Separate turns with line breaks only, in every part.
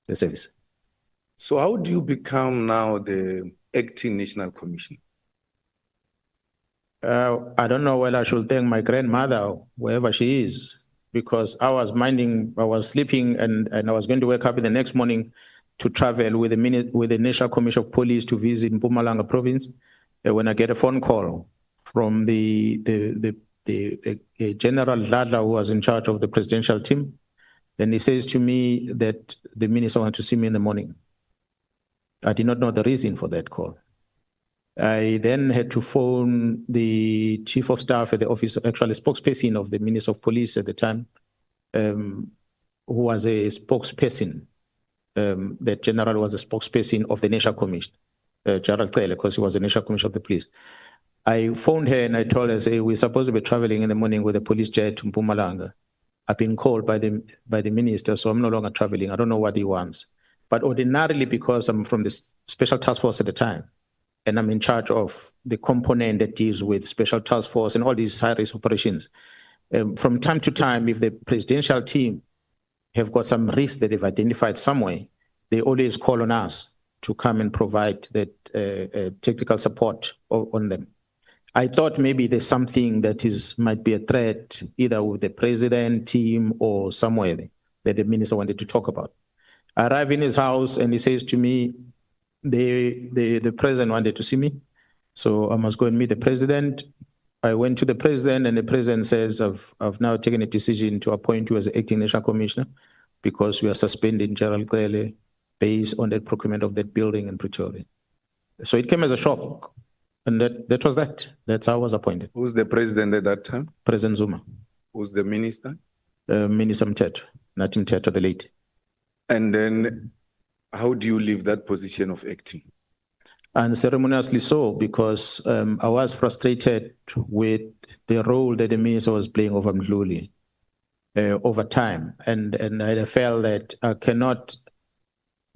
the service.
So how do you become now the acting national commissioner?
I don't know whether I should thank my grandmother, wherever she is, because I was sleeping, and I was going to wake up in the next morning to travel with the National Commission of Police to visit Mpumalanga province. When I get a phone call from the General Ladla, who was in charge of the presidential team, and he says to me that the minister wants to see me in the morning. I did not know the reason for that call. I then had to phone the chief of staff at the office, actually spokesperson of the Minister of Police at the time, who was a spokesperson. That general was a spokesperson of the National Commission, General Cele, because he was the National Commission of the Police. I phoned her and I told her, say, we're supposed to be traveling in the morning with a police jet to Mpumalanga. I've been called by the minister, so I'm no longer traveling. I don't know what he wants. But ordinarily, because I'm from the Special Task Force at the time, and I'm in charge of the component that deals with Special Task Force and all these high-risk operations. From time to time, if the presidential team have got some risks that they've identified somewhere, they always call on us to come and provide that technical support on them. I thought maybe there's something that might be a threat, either with the president team or somewhere that the minister wanted to talk about. I arrive in his house and he says to me, the president wanted to see me, so I must go and meet the president. I went to the president, and the president says, I've now taken a decision to appoint you as the acting national commissioner because we are suspending General Cele based on that procurement of that building in Pretoria. So it came as a shock, and that was that. That's how I was appointed.
Who's the president at that time?
President Zuma.
Who's the minister?
Minister Mkp, Nathi Mkp, the late.
And then how do you leave that position of acting?
And ceremoniously so, because I was frustrated with the role that the minister was playing over Mdluli over time. And I felt that I cannot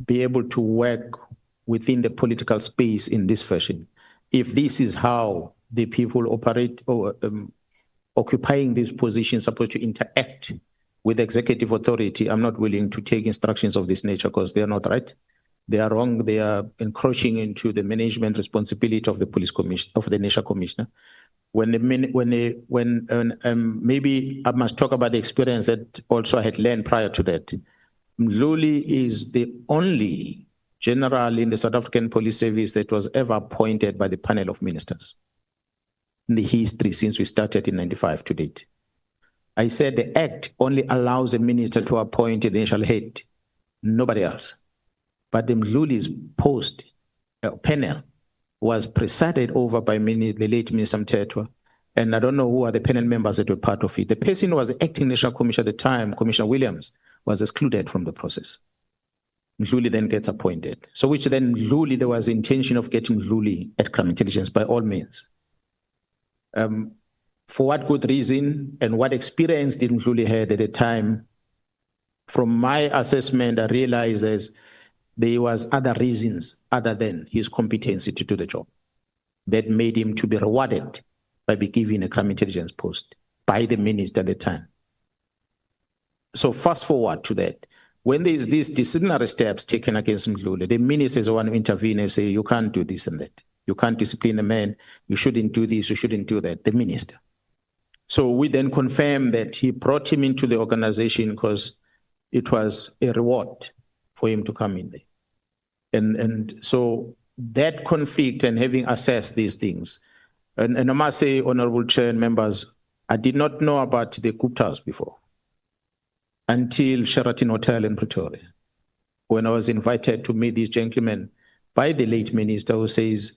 be able to work within the political space in this fashion. If this is how the people operate or occupying these positions supposed to interact with executive authority, I'm not willing to take instructions of this nature because they are not right. They are wrong. They are encroaching into the management responsibility of the police commission, of the national commissioner. Maybe I must talk about the experience that also I had learned prior to that. Mdluli is the only general in the South African Police Service that was ever appointed by the panel of ministers in the history since we started in 95 to date. I said the Act only allows a minister to appoint a national head, nobody else. But the Mdluli's post panel was presided over by the late Minister Mthethwa, and I don't know who are the panel members that were part of it. The person who was the acting national commissioner at the time, Commissioner Williams, was excluded from the process. Mdluli then gets appointed. So which then Mdluli, there was the intention of getting Mdluli at crime intelligence by all means. For what good reason and what experience did Mdluli have at the time? From my assessment, I realized there was other reasons other than his competency to do the job that made him to be rewarded by being given a crime intelligence post by the minister at the time. So fast forward to that. When there's these disciplinary steps taken against Mdluli, the ministers want to intervene and say, you can't do this and that. You can't discipline a man. You shouldn't do this. You shouldn't do that. The minister. So we then confirmed that he brought him into the organization because it was a reward for him to come in there. And so that conflict and having assessed these things, and I must say, Honorable Chair and members, I did not know about the Guptas before until Sheraton Hotel in Pretoria, when I was invited to meet these gentlemen by the late minister who says,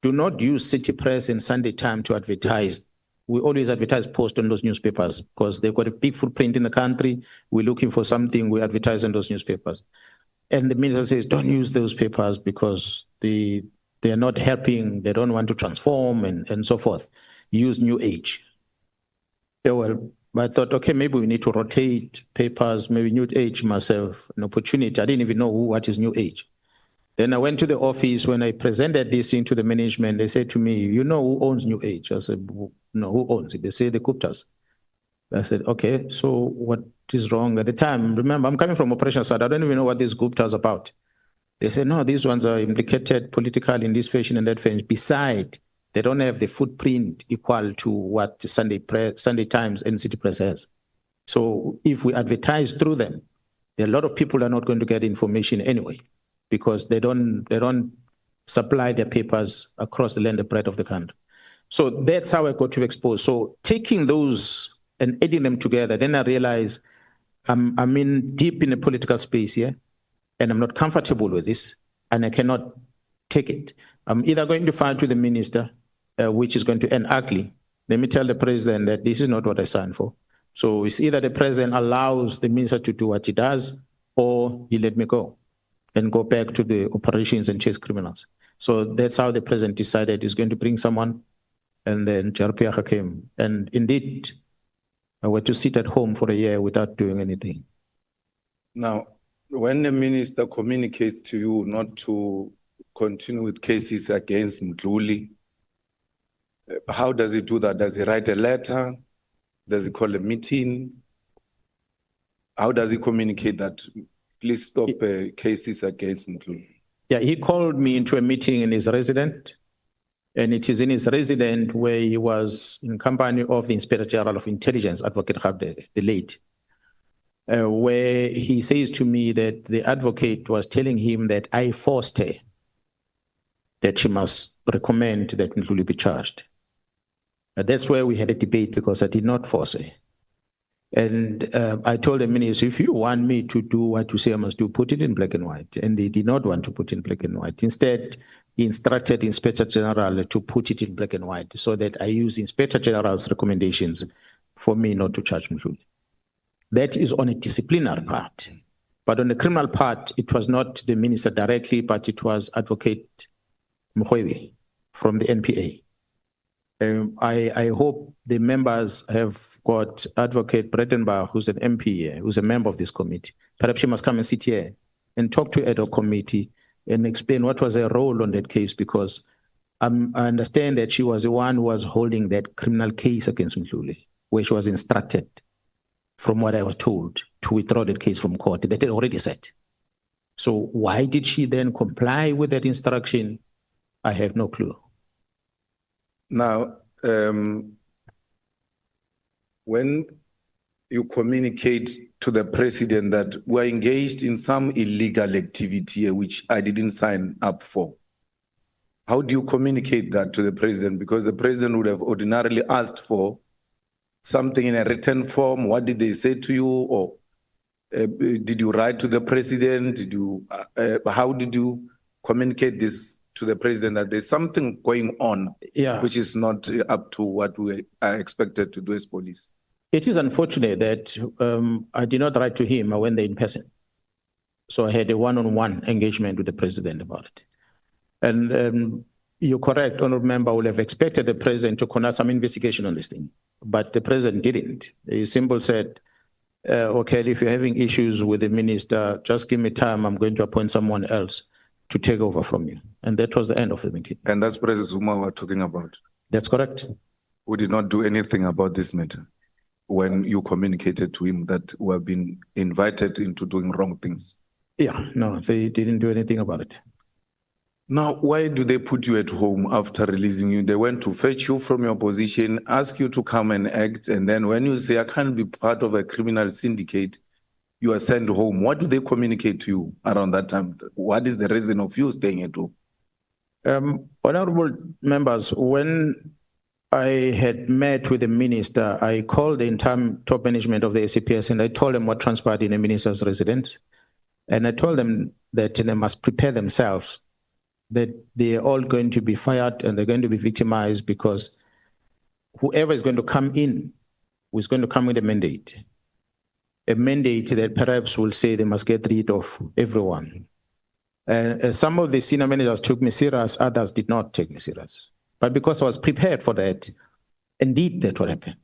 do not use City Press and Sunday Time to advertise. We always advertise posts on those newspapers because they've got a big footprint in the country. We're looking for something, we advertise on those newspapers. And the minister says, don't use those papers because they are not helping, they don't want to transform and so forth. Use New Age. Yeah, well, I thought, okay, maybe we need to rotate papers, maybe New Age must have an opportunity. I didn't even know what is New Age. Then I went to the office. When I presented this thing to the management, they said to me, you know who owns New Age? I said, no, who owns it? They say the Guptas. I said, okay, so it is wrong. At the time, remember, I'm coming from operations side. I don't even know what this Gupta is about. They said, no, these ones are implicated politically in this fashion and that fashion. Besides, they don't have the footprint equal to what Sunday Times and City Press has. So if we advertise through them, a lot of people are not going to get information anyway, because they don't supply their papers across the land and breadth of the country. So that's how I got to expose. So taking those and adding them together, then I realized I'm in deep in a political space here, and I'm not comfortable with this, and I cannot take it. I'm either going to fight with the minister, which is going to end ugly. Let me tell the president that this is not what I signed for. So it's either the president allows the minister to do what he does, or he let me go and go back to the operations and chase criminals. So that's how the president decided he's going to bring someone, and then Jarpiacha came. And indeed, I went to sit at home for a year without doing anything.
Now, when the minister communicates to you not to continue with cases against Mdluli, how does he do that? Does he write a letter? Does he call a meeting? How does he communicate that? Please stop cases against Mdluli.
Yeah, he called me into a meeting in his residence, and it is in his residence where he was in company of the Inspector General of Intelligence, Advocate Gabde, the late, where he says to me that the advocate was telling him that I forced her, that she must recommend that Mdluli be charged. That's where we had a debate, because I did not force her. And I told the minister, if you want me to do what you say I must do, put it in black and white. And they did not want to put in black and white. Instead, he instructed the Inspector General to put it in black and white, so that I use the Inspector General's recommendations for me not to charge Mdluli. That is on a disciplinary part. But on the criminal part, it was not the minister directly, but it was Advocate Mkp from the NPA. I hope the members have got Advocate Bredenbach, who's an MP here, who's a member of this committee. Perhaps she must come and sit here and talk to ad hoc committee and explain what was her role on that case, because I understand that she was the one who was holding that criminal case against Mdluli, where she was instructed, from what I was told, to withdraw that case from court. That had already said. So why did she then comply with that instruction? I have no clue.
Now, when you communicate to the president that we're engaged in some illegal activity which I didn't sign up for, how do you communicate that to the president? Because the president would have ordinarily asked for something in a written form. What did they say to you? Or did you write to the president? How did you communicate this to the president, that there's something going on, which is not up to what we are expected to do as police?
It is unfortunate that I did not write to him. I went there in person. So I had a one-on-one engagement with the president about it. And you're correct, honorable member, would have expected the president to conduct some investigation on this thing. But the president didn't. He simply said, okay, if you're having issues with the minister, just give me time. I'm going to appoint someone else to take over from you. And that was the end of the meeting.
And that's President Zuma we're talking about?
That's correct.
We did not do anything about this matter when you communicated to him that we have been invited into doing wrong things?
Yeah, no, they didn't do anything about it.
Now, why do they put you at home after releasing you? They went to fetch you from your position, ask you to come and act, and then when you say, I can't be part of a criminal syndicate, you are sent home. What do they communicate to you around that time? What is the reason of you staying at home?
Honorable members, when I had met with the minister, I called the entire top management of the SAPS and I told them what transpired in the minister's residence. And I told them that they must prepare themselves, that they are all going to be fired and they're going to be victimized, because whoever is going to come in is going to come with a mandate that perhaps will say they must get rid of everyone. Some of the senior managers took me serious, others did not take me serious. But because I was prepared for that, indeed that will happen.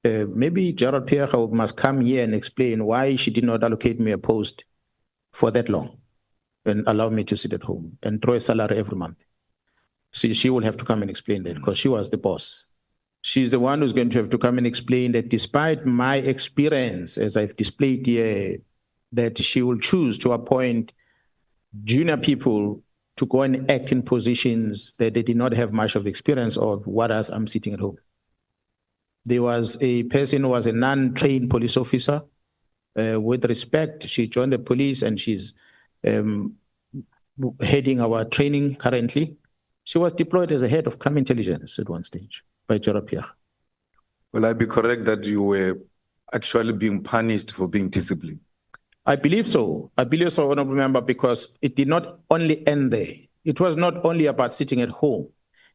Maybe Gerald Pierre must come here and explain why she did not allocate me a post for that long and allow me to sit at home and draw a salary every month. See, she will have to come and explain that, because she was the boss. She's the one who's going to have to come and explain that despite my experience, as I've displayed here, that she will choose to appoint junior people to go and act in positions that they did not have much of experience of, whereas I'm sitting at home. There was a person who was a non-trained police officer. With respect, she joined the police and she's heading our training currently. She was deployed as a head of crime intelligence at one stage by Jorapia.
Will I be correct that you were actually being punished for being disciplined?
I believe so. I believe so, Honorable Member, because it did not only end there. It was not only about sitting at home.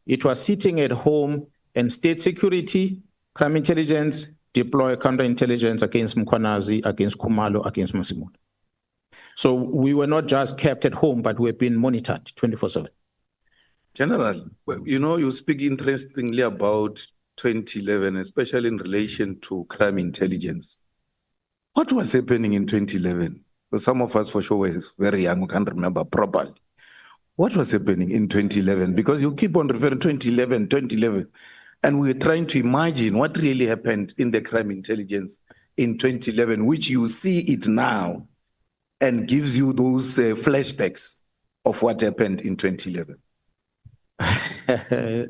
It was sitting at home and state security, crime intelligence, deploy counterintelligence against Mkhwanazi, against Khumalo, against Masimolo. So we were not just kept at home, but we were being monitored 24/7.
General, you know, you speak interestingly about 2011, especially in relation to crime intelligence. What was happening in 2011? Because some of us for sure were very young, we can't remember properly. What was happening in 2011? Because you keep on referring to 2011, and we're trying to imagine what really happened in the crime intelligence in 2011, which you see it now and gives you those flashbacks of what happened in 2011.
I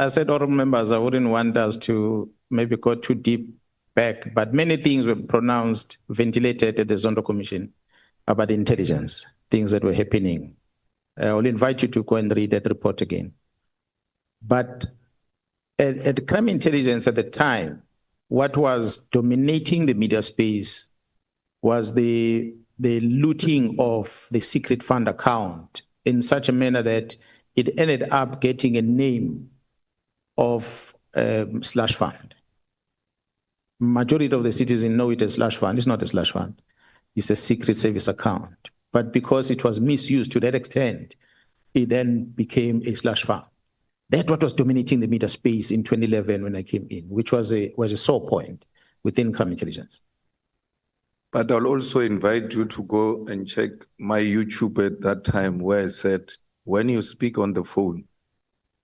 said, all members, I wouldn't want us to maybe go too deep back, but many things were pronounced, ventilated at the Zondo Commission about intelligence, things that were happening. I will invite you to go and read that report again. But at crime intelligence at the time, what was dominating the media space was the looting of the secret fund account in such a manner that it ended up getting a name of slush fund. Majority of the citizens know it as slush fund. It's not a slush fund. It's a secret service account. But because it was misused to that extent, it then became a slush fund. That's what was dominating the media space in 2011 when I came in, which was a sore point within crime intelligence.
But I'll also invite you to go and check my YouTube at that time where I said, when you speak on the phone,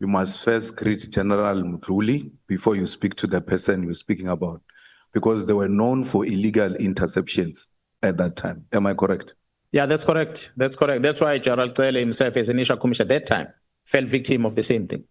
you must first greet General Mdluli before you speak to the person you're speaking about, because they were known for illegal interceptions at that time. Am I correct?
Yeah, that's correct. That's correct. That's why General Cele himself, as initial commissioner at that time, fell victim of the same thing.